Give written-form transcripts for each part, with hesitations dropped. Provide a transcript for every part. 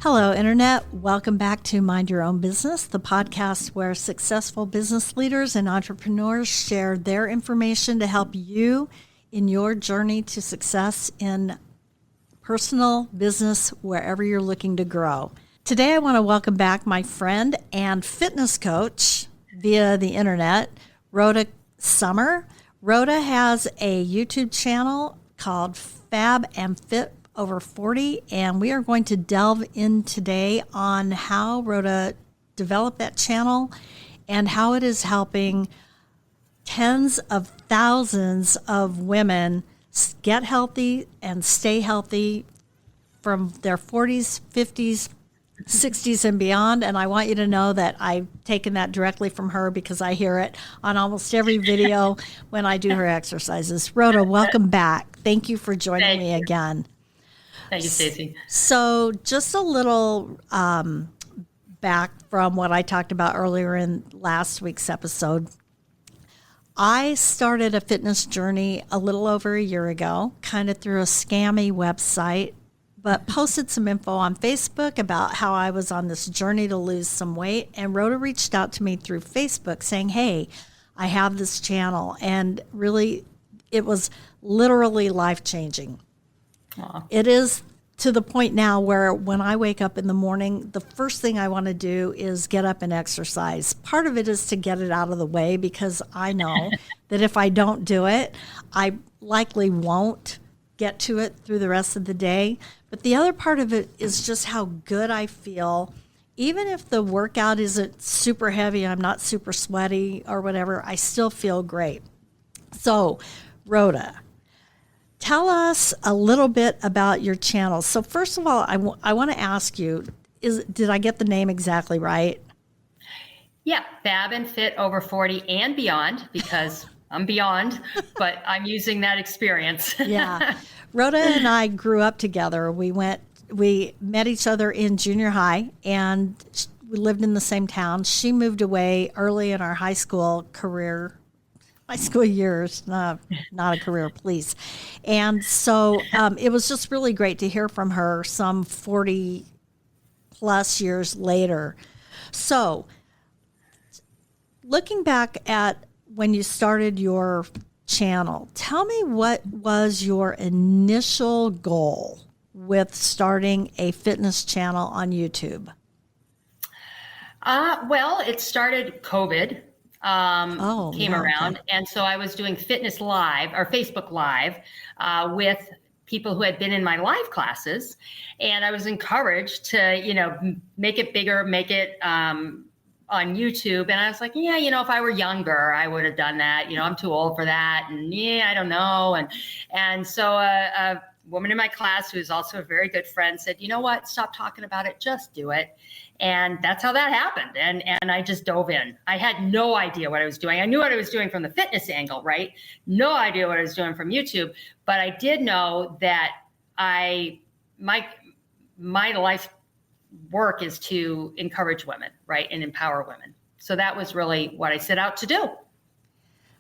Hello, Internet. Welcome back to Mind Your Own Business, the podcast where successful business leaders and entrepreneurs share their information to help you in your journey to success in personal business, wherever you're looking to grow. Today, I want to welcome back my friend and fitness coach via the Internet, Rhoda Sommer. Rhoda has a YouTube channel called Fab and Fit Over 40, and we are going to delve in today on how Rhoda developed that channel and how it is helping tens of thousands of women get healthy and stay healthy from their 40s, 50s, 60s and beyond. And I want you to know that I've taken that directly from her because I hear it on almost every video when I do her exercises. Rhoda, welcome back. Thank you for joining me again. Thank you, Stacey. So just a little back from what I talked about earlier in last week's episode. I started a fitness journey a little over a year ago, kind of through a scammy website, but posted some info on Facebook about how I was on this journey to lose some weight. And Rhoda reached out to me through Facebook saying, hey, I have this channel. And really, it was literally life-changing. Aww. It is to the point now where when I wake up in the morning, the first thing I want to do is get up and exercise. Part of it is to get it out of the way because I know that if I don't do it, I likely won't get to it through the rest of the day. But the other part of it is just how good I feel. Even if the workout isn't super heavy, I'm not super sweaty or whatever, I still feel great. So, Rhoda, tell us a little bit about your channel. So first of all, I want to ask you, did I get the name exactly right? Yeah, Fab and Fit Over 40 and beyond, because I'm beyond, but I'm using that experience. Yeah. Rhoda and I grew up together. We met each other in junior high, and we lived in the same town. She moved away early in our high school years, not a career, please. And so it was just really great to hear from her some 40 plus years later. So looking back at when you started your channel, tell me what was your initial goal with starting a fitness channel on YouTube? Well, it started COVID. Came around. Okay. And so I was doing fitness live or Facebook live with people who had been in my live classes. And I was encouraged to, make it bigger, make it on YouTube. And I was like, yeah, if I were younger, I would have done that. I'm too old for that. And yeah, I don't know. And so a woman in my class who is also a very good friend said, you know what, stop talking about it, just do it. And that's how that happened. And I just dove in. I had no idea what I was doing. I knew what I was doing from the fitness angle, right? No idea what I was doing from YouTube. But I did know that my life work is to encourage women, right? And empower women. So that was really what I set out to do.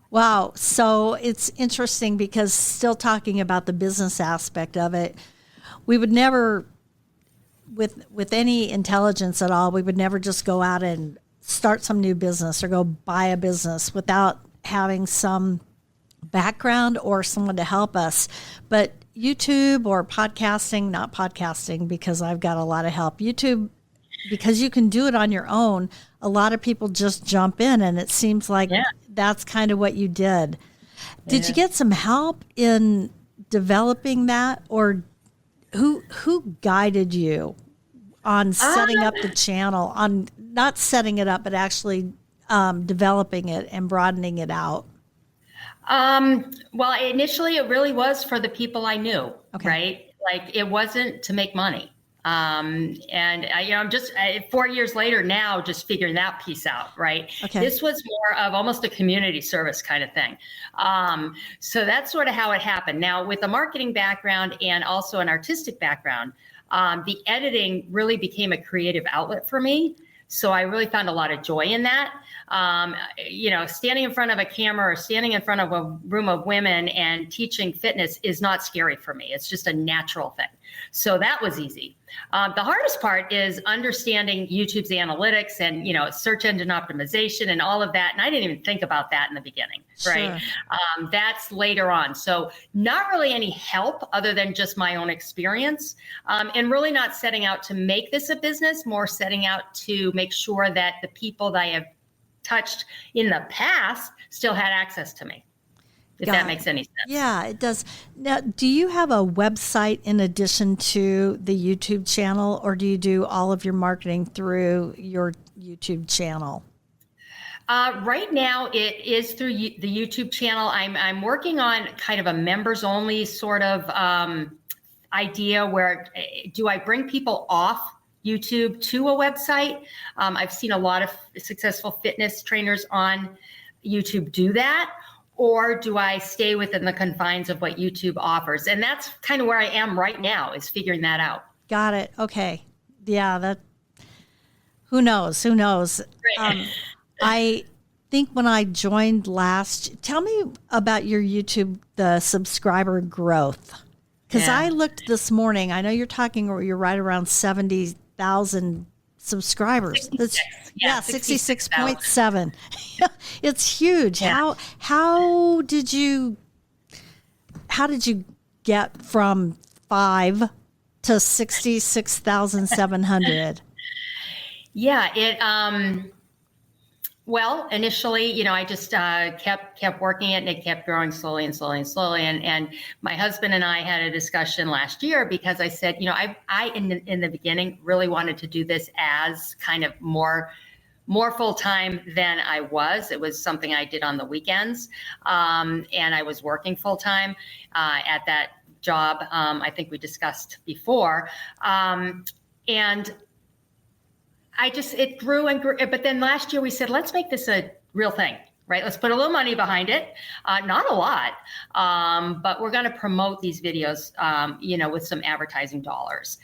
Wow. So it's interesting because still talking about the business aspect of it, we would never, with any intelligence at all, we would never just go out and start some new business or go buy a business without having some background or someone to help us. But YouTube or podcasting, not podcasting because I've got a lot of help. YouTube, because you can do it on your own, a lot of people just jump in, and it seems like that's kind of what you did. Did you get some help in developing that, or who guided you on setting up the channel, on not setting it up, but actually developing it and broadening it out? Well, initially it really was for the people I knew, right? Like it wasn't to make money. And I'm just 4 years later now, just figuring that piece out, right? Okay. This was more of almost a community service kind of thing. So that's sort of how it happened. Now, with a marketing background and also an artistic background, the editing really became a creative outlet for me. So I really found a lot of joy in that. Standing in front of a camera or standing in front of a room of women and teaching fitness is not scary for me. It's just a natural thing. So that was easy. The hardest part is understanding YouTube's analytics and, search engine optimization and all of that. And I didn't even think about that in the beginning, right? That's later on. So not really any help other than just my own experience, and really not setting out to make this a business, more setting out to make sure that the people that I have touched in the past still had access to me. If that makes any sense. Yeah, it does. Now, do you have a website in addition to the YouTube channel, or do you do all of your marketing through your YouTube channel? Right now, it is through the YouTube channel. I'm working on kind of a members only sort of idea where do I bring people off YouTube to a website? I've seen a lot of successful fitness trainers on YouTube do that. Or do I stay within the confines of what YouTube offers? And that's kind of where I am right now, is figuring that out. Got it. Okay. Yeah, who knows? Right. I think when I joined tell me about your YouTube, the subscriber growth. Because I looked this morning, I know you're right around 70,000 subscribers. 66.7. It's huge. Yeah. How did you get from 5 to 66,700? Yeah, well, initially, I just kept working it, and it kept growing slowly and slowly and slowly. And my husband and I had a discussion last year because I said, I in the beginning really wanted to do this as kind of more full-time than I was. It was something I did on the weekends. And I was working full-time at that job. I think we discussed before. And it grew and grew. But then last year we said, let's make this a real thing, right? Let's put a little money behind it. Not a lot, but we're going to promote these videos, with some advertising dollars.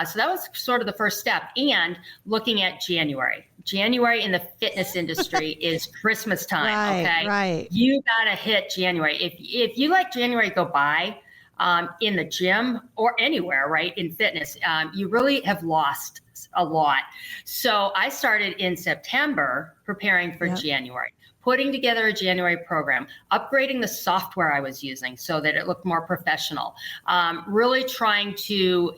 So that was sort of the first step. And looking at January in the fitness industry is Christmas time. Right, okay. Right. You got to hit January. If you let January go by, in the gym or anywhere, right, in fitness, you really have lost a lot. So I started in September preparing for January, putting together a January program, upgrading the software I was using so that it looked more professional, really trying to,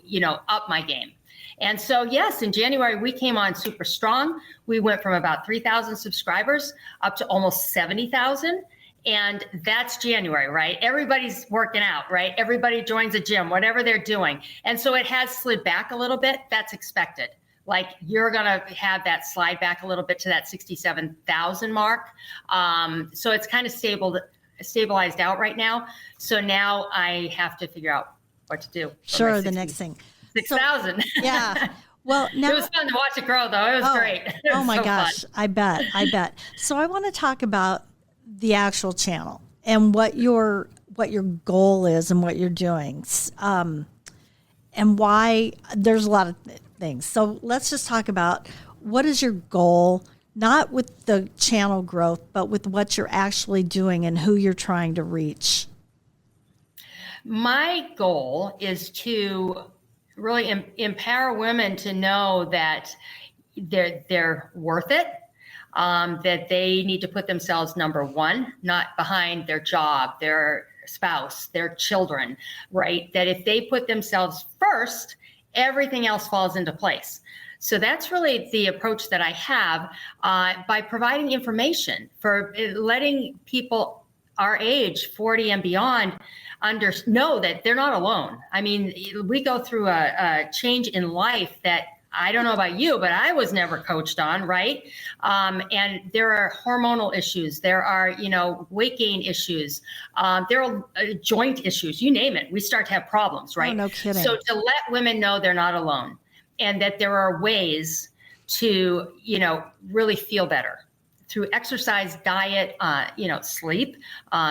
up my game. And so, yes, in January, we came on super strong. We went from about 3,000 subscribers up to almost 70,000. And that's January, right? Everybody's working out, right? Everybody joins a gym, whatever they're doing. And so it has slid back a little bit. That's expected. Like you're going to have that slide back a little bit to that 67,000 mark. So it's kind of stabilized out right now. So now I have to figure out what to do. Sure, the next thing. 6,000. Yeah. Well, now, it was fun to watch it grow, though. It was great. It was my so gosh. Fun. I bet. So I want to talk about the actual channel and what your goal is and what you're doing, and why. There's a lot of things. So let's just talk about what is your goal, not with the channel growth, but with what you're actually doing and who you're trying to reach. My goal is to really empower women to know that they're worth it. That they need to put themselves number one, not behind their job, their spouse, their children, right? That if they put themselves first, everything else falls into place. So that's really the approach that I have by providing information for letting people our age, 40 and beyond, know that they're not alone. I mean, we go through a change in life that I don't know about you, but I was never coached on, right? And there are hormonal issues. There are, weight gain issues. There are joint issues. You name it. We start to have problems, right? Oh, no kidding. So to let women know they're not alone and that there are ways to, really feel better through exercise, diet, sleep,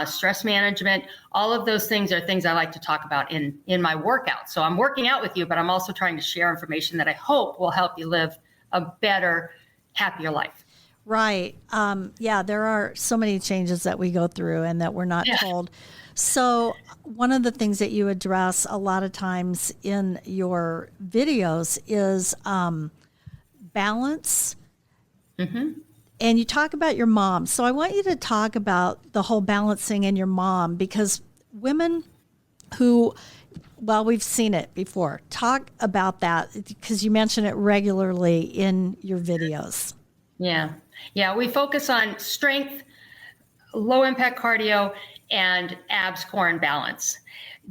stress management. All of those things are things I like to talk about in my workout. So I'm working out with you, but I'm also trying to share information that I hope will help you live a better, happier life. Right. There are so many changes that we go through and that we're not told. So one of the things that you address a lot of times in your videos is balance. And you talk about your mom. So I want you to talk about the whole balancing and your mom, because women who, well, we've seen it before. Talk about that, because you mention it regularly in your videos. Yeah. Yeah. We focus on strength, low impact cardio, and abs, core, and balance.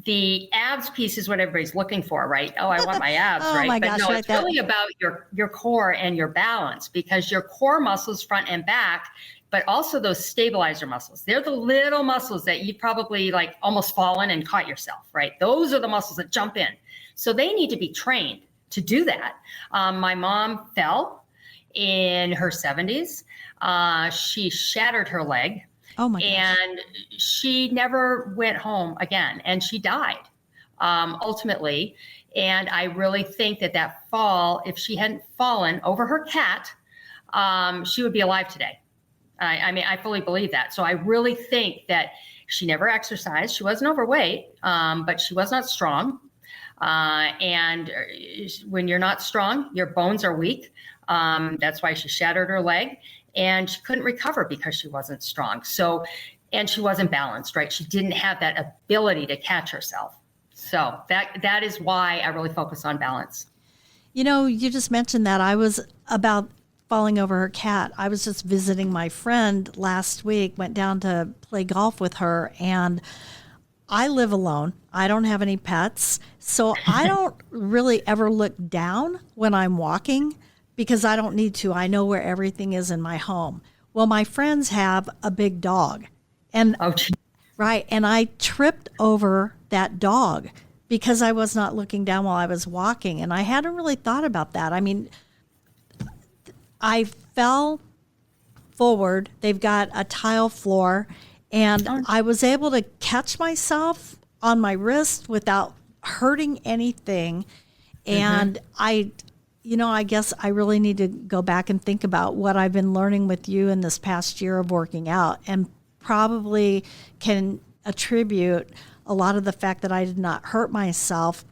The abs piece is what everybody's looking for, right? Oh, I want my abs, Oh right? my But gosh, no, right, it's really about your core and your balance, because your core muscles, front and back, but also those stabilizer muscles. They're the little muscles that you probably like almost fallen and caught yourself, right? Those are the muscles that jump in. So they need to be trained to do that. My mom fell in her 70s. She shattered her leg. Oh my gosh. And she never went home again, and she died ultimately. And I really think that fall, if she hadn't fallen over her cat, she would be alive today. I mean, I fully believe that. So I really think that she never exercised. She wasn't overweight, but she was not strong. And when you're not strong, your bones are weak. That's why she shattered her leg. And she couldn't recover because she wasn't strong. So, and she wasn't balanced, right? She didn't have that ability to catch herself. So that is why I really focus on balance. You know, you just mentioned that. I was about falling over her cat. I was just visiting my friend last week, went down to play golf with her, and I live alone. I don't have any pets. So I don't really ever look down when I'm walking, because I don't need to. I know where everything is in my home. Well, my friends have a big dog. And right, and I tripped over that dog because I was not looking down while I was walking, and I hadn't really thought about that. I mean, I fell forward. They've got a tile floor, and I was able to catch myself on my wrist without hurting anything. And I guess I really need to go back and think about what I've been learning with you in this past year of working out, and probably can attribute a lot of the fact that I did not hurt myself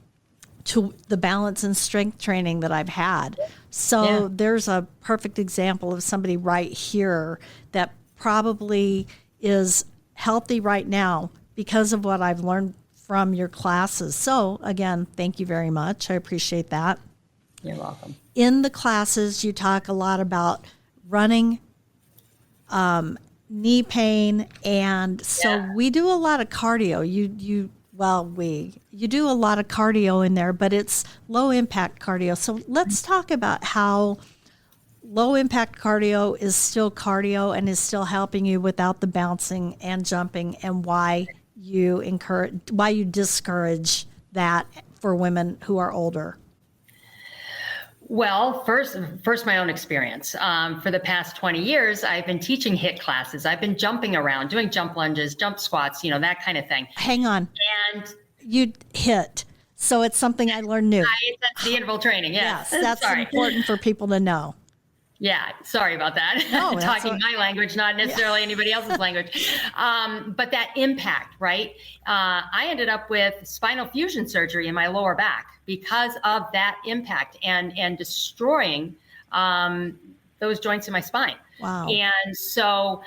to the balance and strength training that I've had. So there's a perfect example of somebody right here that probably is healthy right now because of what I've learned from your classes. So again, thank you very much. I appreciate that. You're welcome. In the classes, you talk a lot about running, knee pain, and so we do a lot of cardio. You do a lot of cardio in there, but it's low impact cardio. So let's talk about how low impact cardio is still cardio and is still helping you without the bouncing and jumping, and why you discourage that for women who are older. Well, first, my own experience. For the past 20 years, I've been teaching HIIT classes. I've been jumping around, doing jump lunges, jump squats, that kind of thing. Hang on. And you HIIT. So it's something I learned new. That's the interval training. Yes, that's important for people to know. Yeah, sorry about that. No, Talking my language, not necessarily anybody else's language. But that impact, right? I ended up with spinal fusion surgery in my lower back because of that impact and destroying those joints in my spine. Wow. And so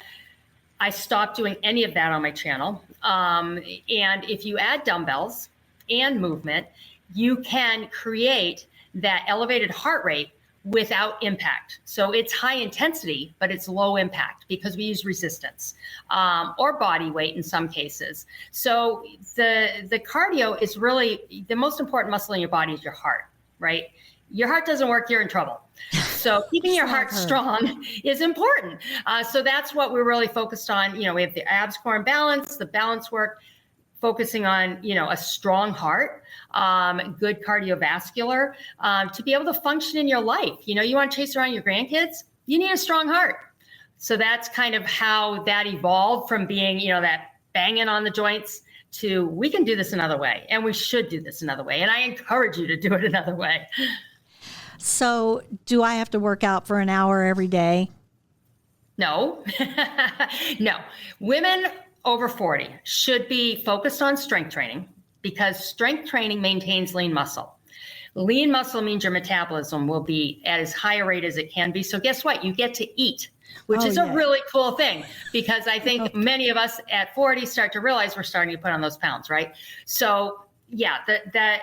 I stopped doing any of that on my channel. And if you add dumbbells and movement, you can create that elevated heart rate without impact. So it's high intensity, but it's low impact because we use resistance or body weight in some cases. So the cardio is really the most important muscle in your body is your heart, right? Your heart doesn't work, you're in trouble. So keeping your heart strong is important. So that's what we're really focused on. We have the abs, core, and balance, the balance work, focusing on, a strong heart, good cardiovascular, to be able to function in your life. You want to chase around your grandkids, you need a strong heart. So that's kind of how that evolved from being, that banging on the joints to we can do this another way, and we should do this another way. And I encourage you to do it another way. So do I have to work out for an hour every day? No, no. Women over 40 should be focused on strength training, because strength training maintains lean muscle. Lean muscle means your metabolism will be at as high a rate as it can be. So guess what? You get to eat, which is a really cool thing, because I think many of us at 40 start to realize we're starting to put on those pounds, right? So yeah,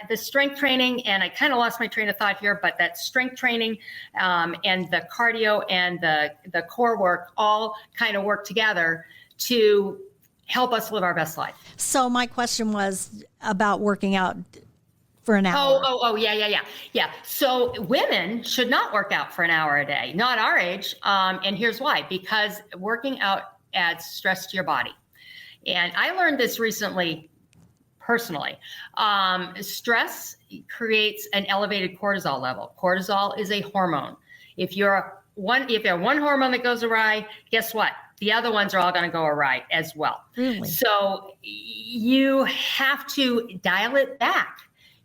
the strength training, and I kind of lost my train of thought here, but that strength training and the cardio and the core work all kind of work together to help us live our best life. So my question was about working out for an hour. Yeah. So women should not work out for an hour a day, not our age. And here's why: because working out adds stress to your body. And I learned this recently, personally. Stress creates an elevated cortisol level. Cortisol is a hormone. If you're one hormone that goes awry, guess what? The other ones are all going to go awry as well. Really? So you have to dial it back.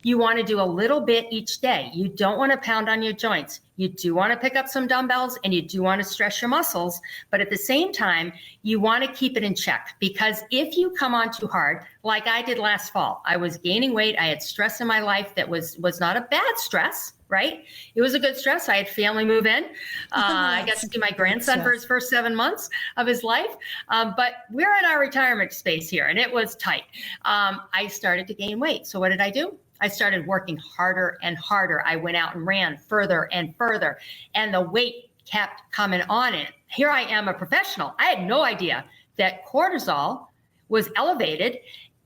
You want to do a little bit each day. You don't want to pound on your joints. You do want to pick up some dumbbells, and you do want to stress your muscles. But at the same time, you want to keep it in check, because if you come on too hard, like I did last fall, I was gaining weight. I had stress in my life that was not a bad stress, right? It was a good stress. I had family move in. I got to see my grandson for his first 7 months of his life. But we're in our retirement space here, and it was tight. I started to gain weight. So what did I do? I started working harder and harder. I went out and ran further and further, and the weight kept coming on it. Here I am, a professional. I had no idea that cortisol was elevated,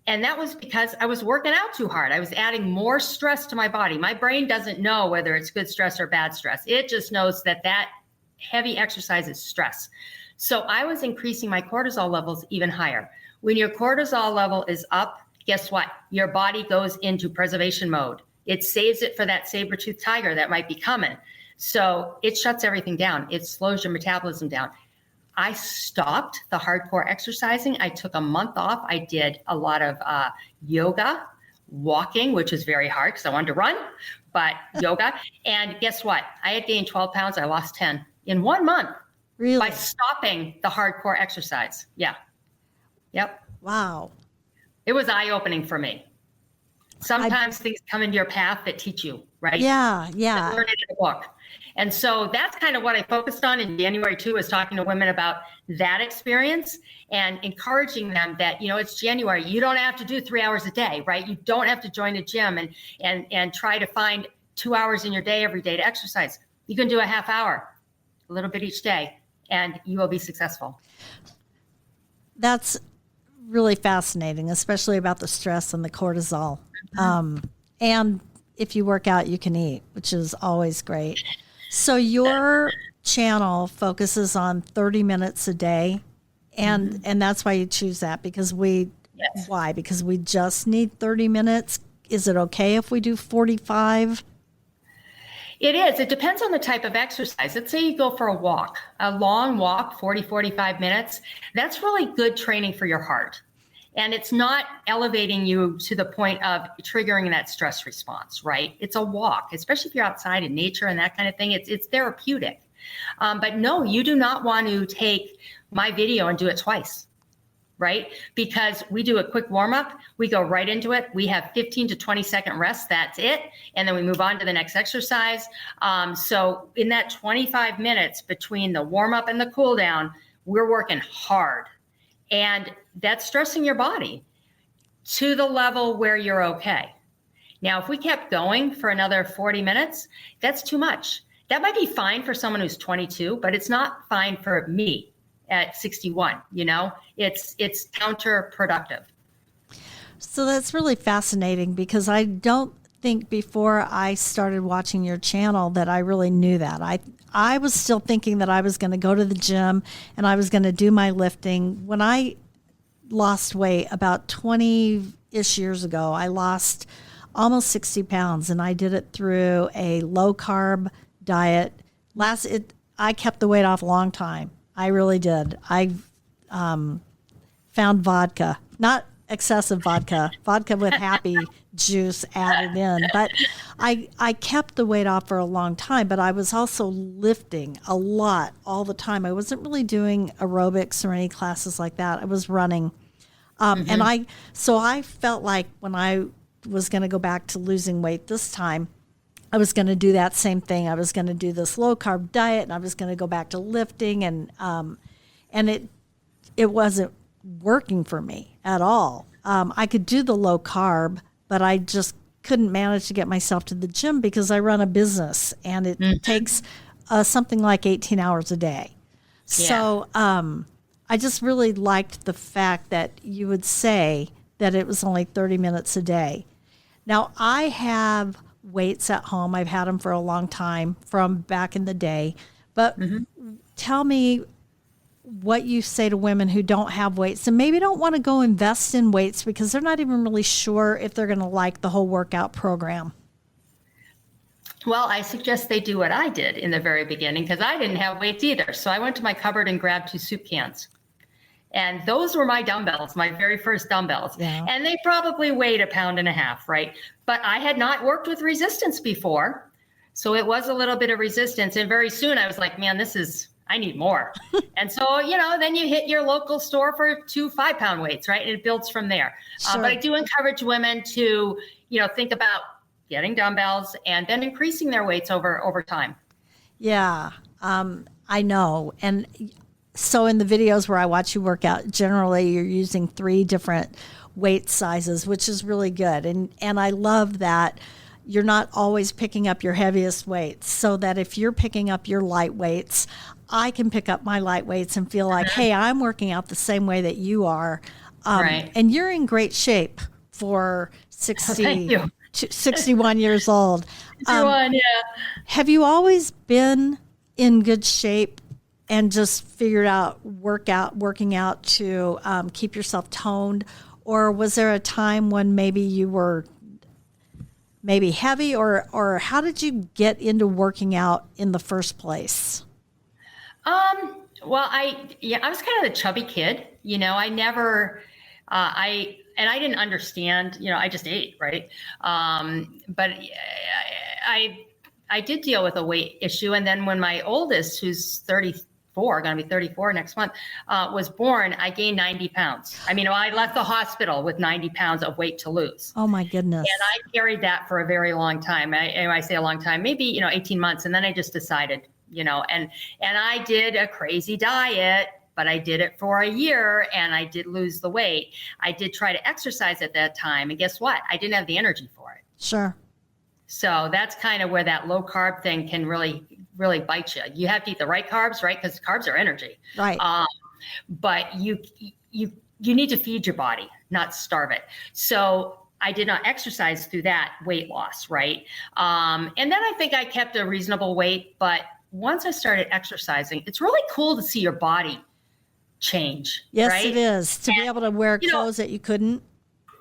and that was because I was working out too hard. I was adding more stress to my body. My brain doesn't know whether it's good stress or bad stress. It just knows that heavy exercise is stress. So I was increasing my cortisol levels even higher. When your cortisol level is up, guess what? Your body goes into preservation mode. It saves it for that saber-toothed tiger that might be coming. So it shuts everything down. It slows your metabolism down. I stopped the hardcore exercising. I took a month off. I did a lot of yoga, walking, which is very hard because I wanted to run, but yoga. And guess what? I had gained 12 pounds. I lost 10 in 1 month. Really? By stopping the hardcore exercise. Yeah. Yep. Wow. It was eye-opening for me. Sometimes things come into your path that teach you, right? Yeah. I learned it in a book. And so that's kind of what I focused on in January too, was talking to women about that experience and encouraging them that, it's January. You don't have to do 3 hours a day, right? You don't have to join a gym and try to find 2 hours in your day every day to exercise. You can do a half hour, a little bit each day, and you will be successful. That's really fascinating, especially about the stress and the cortisol. And if you work out, you can eat, which is always great. So your channel focuses on 30 minutes a day. And that's why you choose that, because why? Because we just need 30 minutes. Is it okay if we do 45? It is. It depends on the type of exercise. Let's say you go for a long walk, 40, 45 minutes. That's really good training for your heart. And it's not elevating you to the point of triggering that stress response, right? It's a walk, especially if you're outside in nature and that kind of thing. It's therapeutic. But no, you do not want to take my video and do it twice, right? Because we do a quick warm up, we go right into it. We have 15 to 20 second rest. That's it. And then we move on to the next exercise. So in that 25 minutes between the warm up and the cool down, we're working hard, and that's stressing your body to the level where you're okay. Now, if we kept going for another 40 minutes, that's too much. That might be fine for someone who's 22, but it's not fine for me at 61. It's counterproductive. So that's really fascinating, because I don't think before I started watching your channel that I really knew that. I was still thinking that I was going to go to the gym and I was going to do my lifting. When I lost weight about 20-ish years ago, I lost almost 60 pounds, and I did it through a low-carb diet. I kept the weight off a long time. I really did. I found vodka, not excessive vodka with happy juice added in. But I kept the weight off for a long time, but I was also lifting a lot all the time. I wasn't really doing aerobics or any classes like that. I was running. And I felt like when I was going to go back to losing weight this time, I was going to do that same thing. I was going to do this low carb diet, and I was going to go back to lifting, and it wasn't working for me at all. I could do the low carb, but I just couldn't manage to get myself to the gym because I run a business, and it takes something like 18 hours a day. Yeah. So I just really liked the fact that you would say that it was only 30 minutes a day. Now, I have weights at home. I've had them for a long time from back in the day. But tell me what you say to women who don't have weights and maybe don't want to go invest in weights because they're not even really sure if they're going to like the whole workout program. Well, I suggest they do what I did in the very beginning because I didn't have weights either. So I went to my cupboard and grabbed 2 soup cans. And those were my dumbbells, my very first dumbbells. Yeah. And they probably weighed 1.5 pounds, right? But I had not worked with resistance before. So it was a little bit of resistance. And very soon I was like, man, I need more. And so, then you hit your local store for 2 5-pound weights, right? And it builds from there. Sure. But I do encourage women to, think about getting dumbbells and then increasing their weights over time. Yeah, I know. And so in the videos where I watch you work out, generally you're using 3 different weight sizes, which is really good. And I love that you're not always picking up your heaviest weights, so that if you're picking up your light weights, I can pick up my light weights and feel like, hey, I'm working out the same way that you are. Right. And you're in great shape for 61 years old. 61, yeah. Have you always been in good shape and just figured out working out to keep yourself toned? Or was there a time when maybe you were maybe heavy, or how did you get into working out in the first place? Well, I was kind of a chubby kid, I never, I didn't understand, I just ate, right? But I did deal with a weight issue. And then when my oldest, who's 34, going to be 34 next month, was born, I gained 90 pounds. I left the hospital with 90 pounds of weight to lose. Oh my goodness. And I carried that for a very long time. I say a long time, maybe, 18 months. And then I just decided, and I did a crazy diet, but I did it for a year and I did lose the weight. I did try to exercise at that time. And guess what? I didn't have the energy for it. Sure. So that's kind of where that low carb thing can really bite you. You have to eat the right carbs, right? Because carbs are energy. Right. But you need to feed your body, not starve it. So I did not exercise through that weight loss, right? And then I think I kept a reasonable weight, but once I started exercising, it's really cool to see your body change. Yes, right? It is. To be able to wear clothes that you couldn't.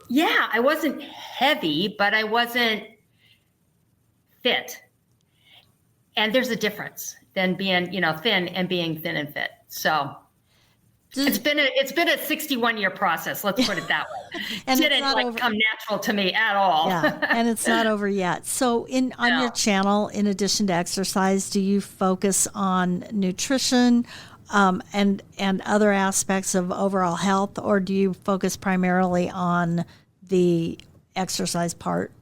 Yeah, I wasn't heavy, but I wasn't fit. And there's a difference than being, thin and being thin and fit. So it's been a 61-year process. Let's put it that way. And it didn't come natural to me at all. Yeah, and it's not over yet. So on your channel, in addition to exercise, do you focus on nutrition and other aspects of overall health, or do you focus primarily on the exercise part?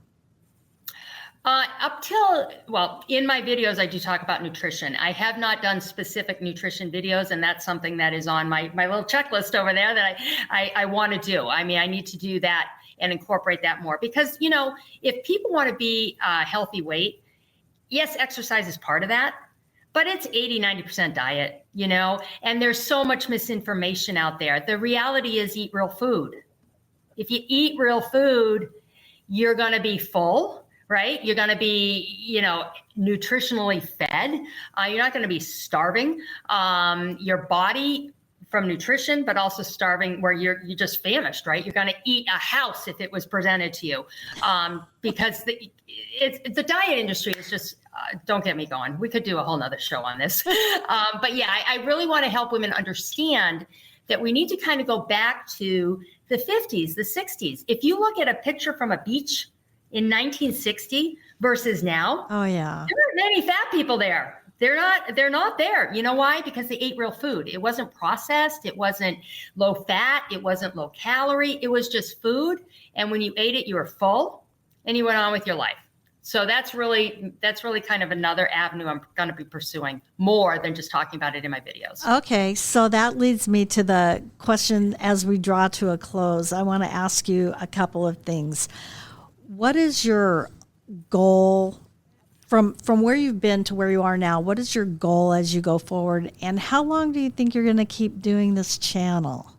In my videos, I do talk about nutrition. I have not done specific nutrition videos, and that's something that is on my little checklist over there that I want to do. I need to do that and incorporate that more because, if people want to be healthy weight, yes, exercise is part of that, but it's 80-90% diet, and there's so much misinformation out there. The reality is eat real food. If you eat real food, you're going to be full. Right? You're going to be, nutritionally fed. You're not going to be starving your body from nutrition, but also starving where you're just famished, right? You're going to eat a house if it was presented to you because the diet industry is just, don't get me going. We could do a whole nother show on this. But yeah, I really want to help women understand that we need to kind of go back to the 50s, the 60s. If you look at a picture from a beach in 1960 versus now. Oh, yeah. There weren't many fat people there. They're not there. You know why? Because they ate real food. It wasn't processed. It wasn't low fat. It wasn't low calorie. It was just food. And when you ate it, you were full and you went on with your life. So that's really kind of another avenue I'm going to be pursuing more than just talking about it in my videos. Okay. So that leads me to the question as we draw to a close. I want to ask you a couple of things. What is your goal from where you've been to where you are now? What is your goal as you go forward? And how long do you think you're going to keep doing this channel?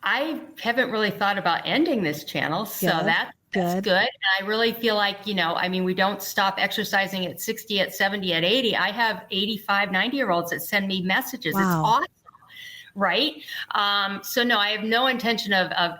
I haven't really thought about ending this channel. So that's good. And I really feel like, we don't stop exercising at 60, at 70, at 80. I have 85, 90-year-olds that send me messages. Wow. It's awesome. Right. So no, I have no intention of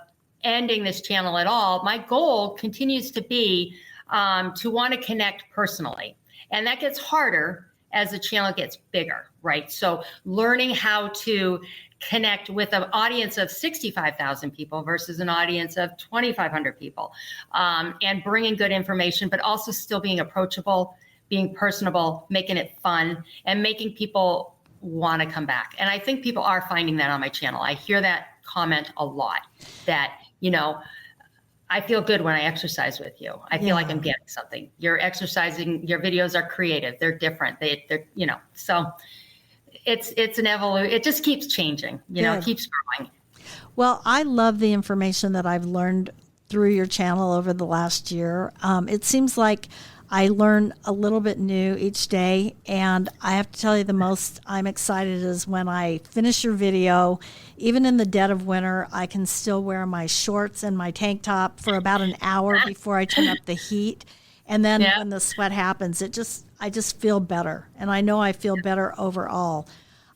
ending this channel at all. My goal continues to be to want to connect personally. And that gets harder as the channel gets bigger, right? So learning how to connect with an audience of 65,000 people versus an audience of 2,500 people, and bringing good information, but also still being approachable, being personable, making it fun, and making people want to come back. And I think people are finding that on my channel. I hear that comment a lot, that, I feel good when I exercise with you. I feel like I'm getting something. You're exercising, your videos are creative. They're different. They're so it's an evolution. It just keeps changing, it keeps growing. Well, I love the information that I've learned through your channel over the last year. It seems like I learn a little bit new each day, and I have to tell you, the most I'm excited is when I finish your video. Even in the dead of winter, I can still wear my shorts and my tank top for about an hour before I turn up the heat. And then when the sweat happens, I just feel better. And I know I feel better overall.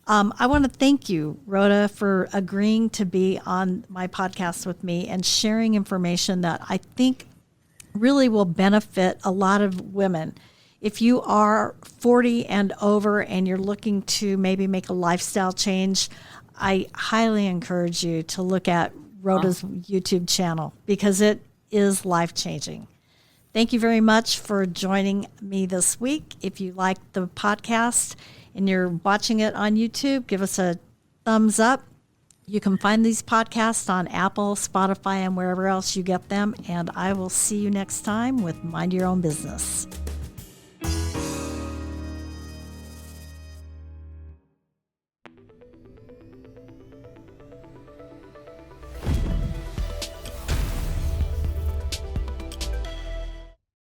I want to thank you, Rhoda, for agreeing to be on my podcast with me and sharing information that I think really will benefit a lot of women. If you are 40 and over and you're looking to maybe make a lifestyle change, I highly encourage you to look at Rhoda's YouTube channel because it is life-changing. Thank you very much for joining me this week. If you like the podcast and you're watching it on YouTube, give us a thumbs up. You can find these podcasts on Apple, Spotify, and wherever else you get them. And I will see you next time with Mind Your Own Business.